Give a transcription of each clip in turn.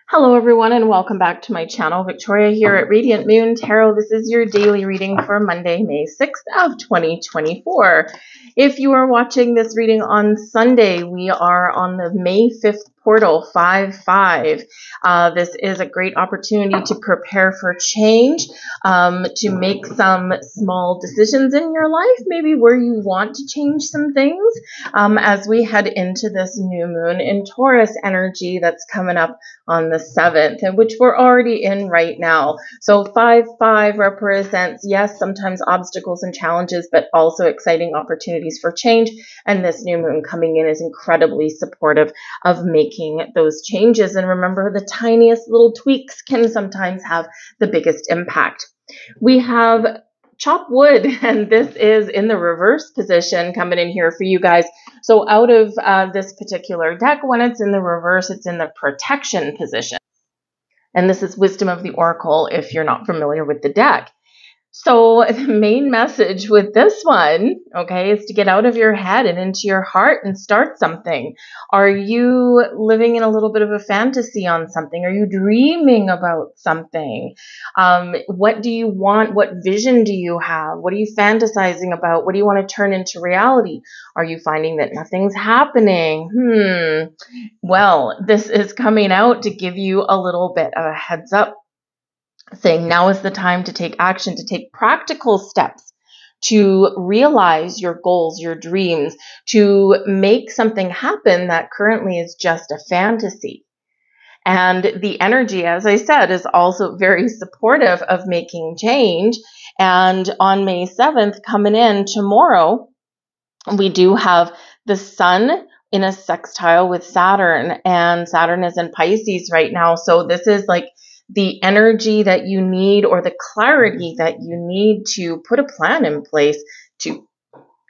Hello everyone and welcome back to my channel. Victoria here at Radiant Moon Tarot. This is your daily reading for Monday, May 6th of 2024. If you are watching this reading on Sunday, we are on the May 5th portal 5-5. This is a great opportunity to prepare for change, to make some small decisions in your life, maybe where you want to change some things as we head into this new moon in Taurus energy that's coming up on the 7th, and which we're already in right now. So 5-5 represents, yes, sometimes obstacles and challenges, but also exciting opportunities for change. And this new moon coming in is incredibly supportive of making those changes. And remember, the tiniest little tweaks can sometimes have the biggest impact. We have chop wood, and this is in the reverse position coming in here for you guys. So out of this particular deck, when it's in the reverse, it's in the protection position. And this is Wisdom of the Oracle if you're not familiar with the deck. So the main message with this one, okay, is to get out of your head and into your heart and start something. Are you living in a little bit of a fantasy on something? Are you dreaming about something? What do you want? What vision do you have? What are you fantasizing about? What do you want to turn into reality? Are you finding that nothing's happening? Well, this is coming out to give you a little bit of a heads up, saying now is the time to take action, to take practical steps to realize your goals, your dreams, to make something happen that currently is just a fantasy. And the energy, as I said, is also very supportive of making change. And on May 7th, coming in tomorrow, we do have the sun in a sextile with Saturn, and Saturn is in Pisces right now. So this is like the energy that you need, or the clarity that you need to put a plan in place to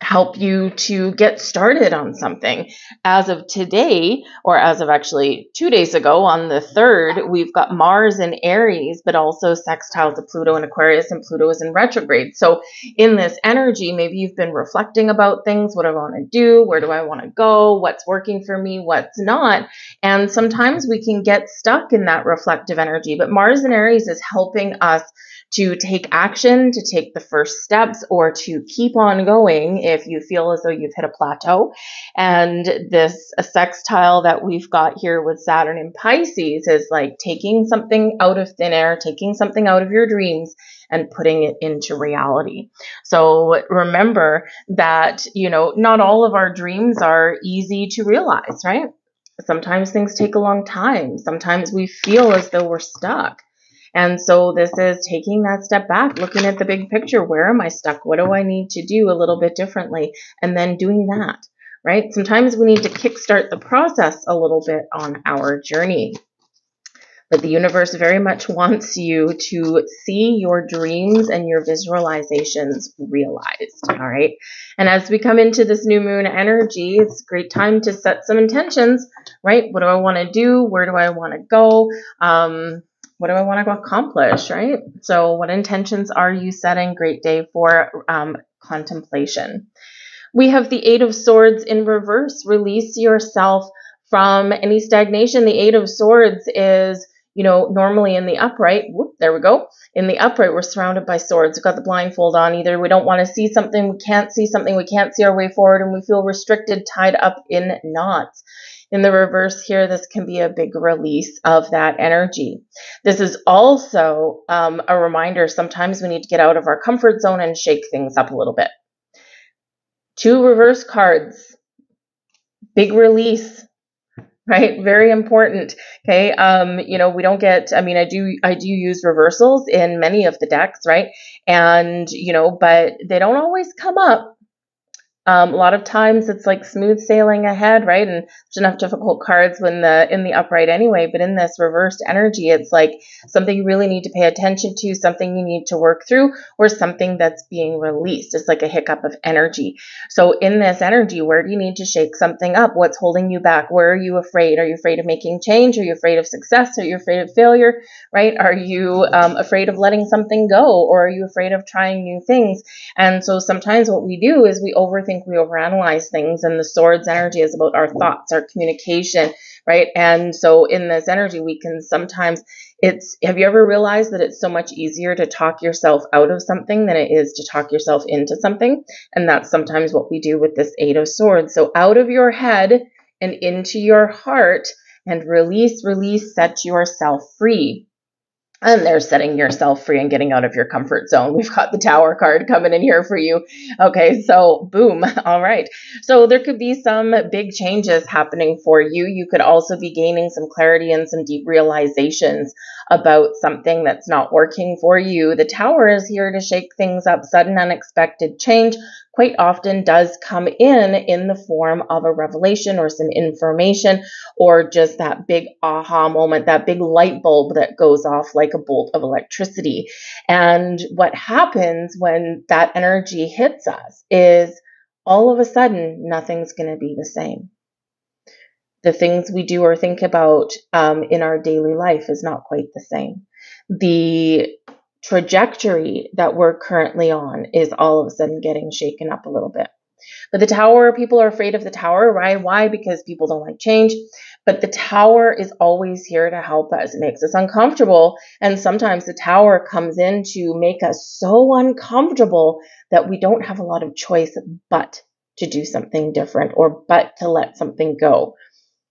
help you to get started on something. As of today, or as of actually 2 days ago on the 3rd, we've got Mars in Aries, but also sextile to Pluto in Aquarius, and Pluto is in retrograde. So in this energy, maybe you've been reflecting about things. What do I want to do? Where do I want to go? What's working for me? What's not? And sometimes we can get stuck in that reflective energy, but Mars in Aries is helping us to take action, to take the first steps, or to keep on going if you feel as though you've hit a plateau. And this sextile that we've got here with Saturn in Pisces is like taking something out of thin air, taking something out of your dreams and putting it into reality. So remember that, not all of our dreams are easy to realize, right? Sometimes things take a long time. Sometimes we feel as though we're stuck. And so this is taking that step back, looking at the big picture. Where am I stuck? What do I need to do a little bit differently? And then doing that, right? Sometimes we need to kickstart the process a little bit on our journey. But the universe very much wants you to see your dreams and your visualizations realized, all right? And as we come into this new moon energy, it's a great time to set some intentions, right? What do I want to do? Where do I want to go? What do I want to accomplish, right? So what intentions are you setting? Great day for contemplation. We have the Eight of Swords in reverse. Release yourself from any stagnation. The Eight of Swords is, normally in the upright. Whoop, there we go. In the upright, we're surrounded by swords. We've got the blindfold on. Either we don't want to see something, we can't see something, we can't see our way forward, and we feel restricted, tied up in knots. In the reverse here, this can be a big release of that energy. This is also a reminder, sometimes we need to get out of our comfort zone and shake things up a little bit. 2 reverse cards, big release, right? Very important. Okay. We don't get, I do use reversals in many of the decks, right? And, but they don't always come up. A lot of times it's like smooth sailing ahead, right? And there's enough difficult cards in the upright anyway, but in this reversed energy, it's like something you really need to pay attention to, something you need to work through, or something that's being released. It's like a hiccup of energy. So in this energy, where do you need to shake something up? What's holding you back? Where are you afraid? Are you afraid of making change? Are you afraid of success? Are you afraid of failure, right? Are you afraid of letting something go? Or are you afraid of trying new things? And so sometimes what we do is we overthink, we overanalyze things, and the swords energy is about our thoughts, our communication, right? And so in this energy, we can sometimes, have you ever realized that it's so much easier to talk yourself out of something than it is to talk yourself into something? And that's sometimes what we do with this Eight of Swords. So out of your head and into your heart, and release, set yourself free. And there's setting yourself free and getting out of your comfort zone. We've got the Tower card coming in here for you. Okay, so boom. All right. So there could be some big changes happening for you. You could also be gaining some clarity and some deep realizations about something that's not working for you. The Tower is here to shake things up. Sudden, unexpected change quite often does come in the form of a revelation or some information, or just that big aha moment, that big light bulb that goes off like a bolt of electricity. And what happens when that energy hits us is all of a sudden, nothing's going to be the same. The things we do or think about in our daily life is not quite the same. The trajectory that we're currently on is all of a sudden getting shaken up a little bit. But the Tower, people are afraid of the Tower, right? Why? Because people don't like change. But the Tower is always here to help us. It makes us uncomfortable. And sometimes the Tower comes in to make us so uncomfortable that we don't have a lot of choice but to do something different, or but to let something go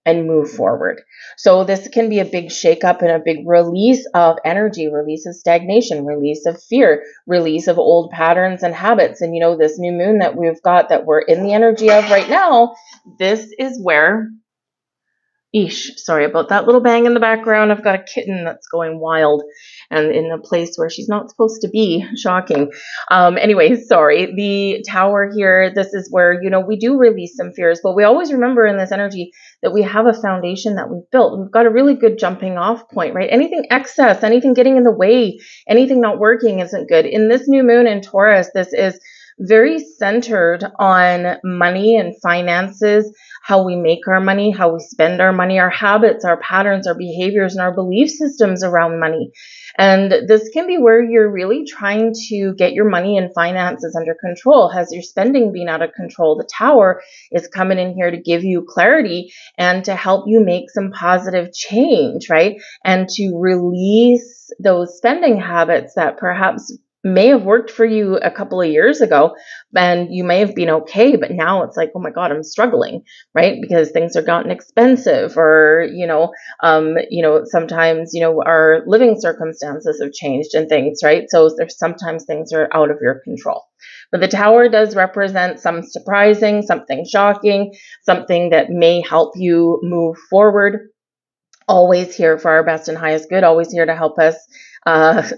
and move forward. So this can be a big shakeup and a big release of energy, release of stagnation, release of fear, release of old patterns and habits. And this new moon that we've got, that we're in the energy of right now, this is where, sorry about that little bang in the background. I've got a kitten that's going wild and in a place where she's not supposed to be. Shocking. Anyway, sorry. The Tower here, this is where, we do release some fears, but we always remember in this energy that we have a foundation that we've built. We've got a really good jumping off point, right? Anything excess, anything getting in the way, anything not working isn't good. In this new moon in Taurus, this is very centered on money and finances, how we make our money, how we spend our money, our habits, our patterns, our behaviors, and our belief systems around money. And this can be where you're really trying to get your money and finances under control. Has your spending been out of control? The Tower is coming in here to give you clarity and to help you make some positive change, right? And to release those spending habits that perhaps may have worked for you a couple of years ago and you may have been okay, but now it's like, oh my God, I'm struggling, right? Because things have gotten expensive, or, sometimes, our living circumstances have changed and things, right? So there's sometimes things are out of your control. But the Tower does represent some surprising, something shocking, something that may help you move forward. Always here for our best and highest good, always here to help us,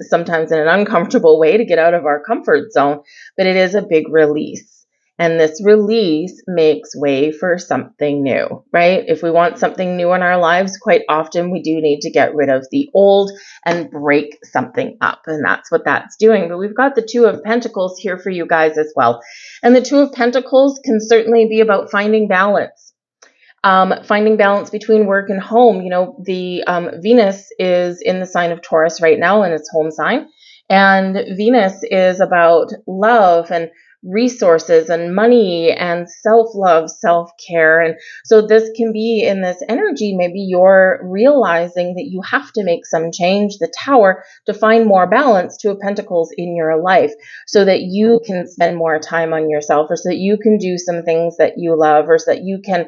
sometimes in an uncomfortable way, to get out of our comfort zone. But it is a big release. And this release makes way for something new, right? If we want something new in our lives, quite often we do need to get rid of the old and break something up. And that's what that's doing. But we've got the Two of Pentacles here for you guys as well. And the Two of Pentacles can certainly be about finding balance. Finding balance between work and home. The Venus is in the sign of Taurus right now in its home sign. And Venus is about love and resources and money and self-love, self-care. And so this can be in this energy, maybe you're realizing that you have to make some change, the Tower, to find more balance, Two of Pentacles, in your life, so that you can spend more time on yourself, or so that you can do some things that you love, or so that you can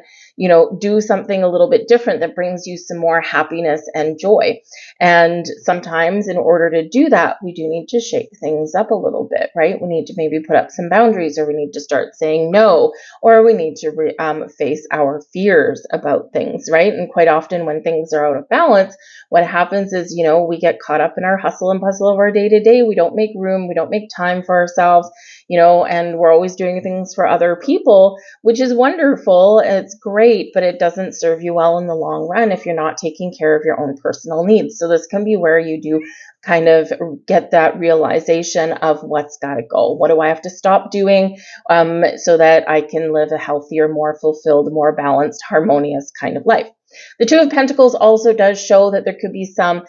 do something a little bit different that brings you some more happiness and joy. And sometimes in order to do that, we do need to shake things up a little bit, right? We need to maybe put up some boundaries, or we need to start saying no, or we need to face our fears about things, right? And quite often when things are out of balance, what happens is, we get caught up in our hustle and bustle of our day to day. We don't make room. We don't make time for ourselves, and we're always doing things for other people, which is wonderful. It's great, but it doesn't serve you well in the long run if you're not taking care of your own personal needs. So this can be where you do kind of get that realization of what's got to go. What do I have to stop doing so that I can live a healthier, more fulfilled, more balanced, harmonious kind of life? The Two of Pentacles also does show that there could be some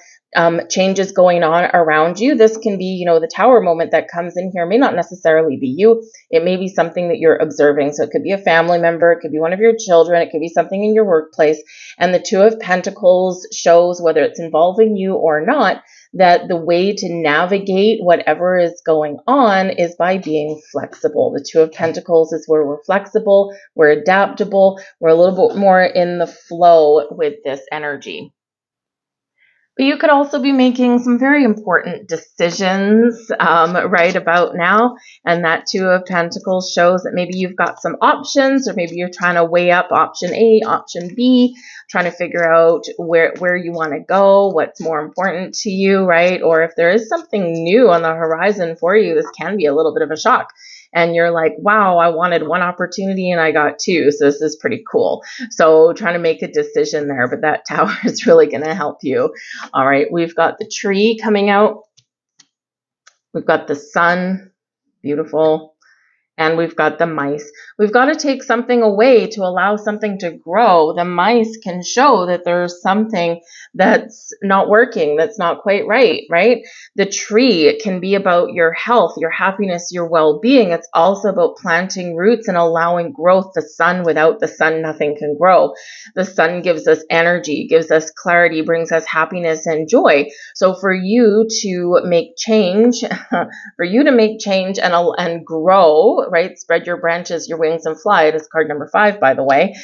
changes going on around you. This can be, you know, the tower moment that comes in here may not necessarily be you. It may be something that you're observing. So it could be a family member, it could be one of your children, it could be something in your workplace. And the Two of Pentacles shows, whether it's involving you or not, that the way to navigate whatever is going on is by being flexible. The Two of Pentacles is where we're flexible, we're adaptable, we're a little bit more in the flow with this energy. But you could also be making some very important decisions right about now. And that Two of Pentacles shows that maybe you've got some options, or maybe you're trying to weigh up option A, option B, trying to figure out where you want to go, what's more important to you, right? Or if there is something new on the horizon for you, this can be a little bit of a shock. And you're like, wow, I wanted one opportunity and I got two. So this is pretty cool. So trying to make a decision there, but that tower is really going to help you. All right, we've got the tree coming out. We've got the sun, beautiful. And we've got the mice. We've got to take something away to allow something to grow. The mice can show that there's something that's not working, that's not quite right, right? The tree can be about your health, your happiness, your well-being. It's also about planting roots and allowing growth. The sun, without the sun, nothing can grow. The sun gives us energy, gives us clarity, brings us happiness and joy. So for you to make change, and grow, right? Spread your branches, your wings, and fly. That's card number 5, by the way.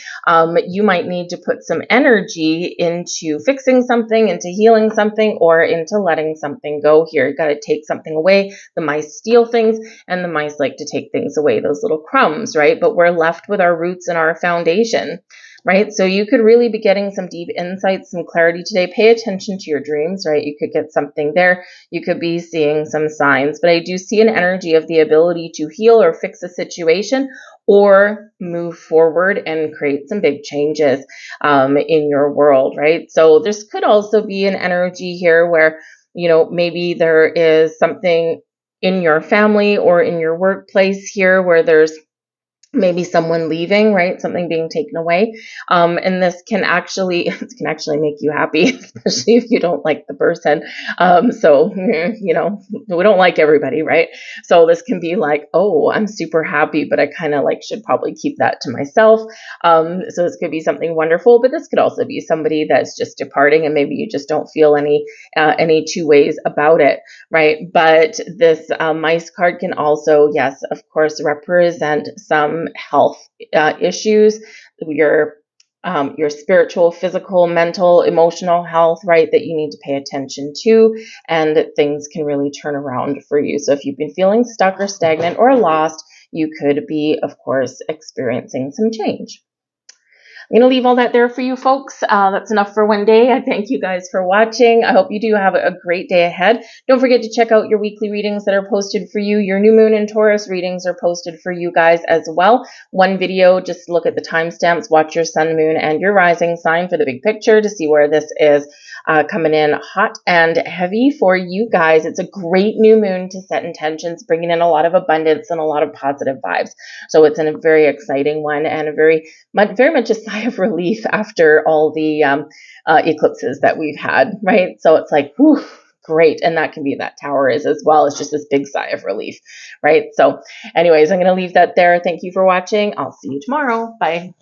You might need to put some energy into fixing something, into healing something, or into letting something go here. You got to take something away. The mice steal things, and the mice like to take things away, those little crumbs, right? But we're left with our roots and our foundation, right? So you could really be getting some deep insights, some clarity today. Pay attention to your dreams, right? You could get something there. You could be seeing some signs, but I do see an energy of the ability to heal or fix a situation or move forward and create some big changes in your world, right? So this could also be an energy here where, you know, maybe there is something in your family or in your workplace here where there's maybe someone leaving, right? Something being taken away. And this can actually make you happy, especially if you don't like the person. So, you know, we don't like everybody, right? So this can be like, oh, I'm super happy, but I kind of like should probably keep that to myself. So this could be something wonderful, but this could also be somebody that's just departing and maybe you just don't feel any two ways about it, right? But this mice card can also, yes, of course, represent some health issues, your spiritual, physical, mental, emotional health, right, that you need to pay attention to, and things can really turn around for you. So if you've been feeling stuck or stagnant or lost, you could be, of course, experiencing some change. I'm going to leave all that there for you folks. That's enough for one day. I thank you guys for watching. I hope you do have a great day ahead. Don't forget to check out your weekly readings that are posted for you. Your new moon and Taurus readings are posted for you guys as well. One video, just look at the timestamps, watch your sun, moon, and your rising sign for the big picture to see where this is coming in hot and heavy for you guys. It's a great new moon to set intentions, bringing in a lot of abundance and a lot of positive vibes. So it's a very exciting one and a very much a sigh of relief after all the eclipses that we've had, right? So it's like, whew, great. And that can be that tower is as well. It's just this big sigh of relief, right? So anyways, I'm going to leave that there. Thank you for watching. I'll see you tomorrow. Bye.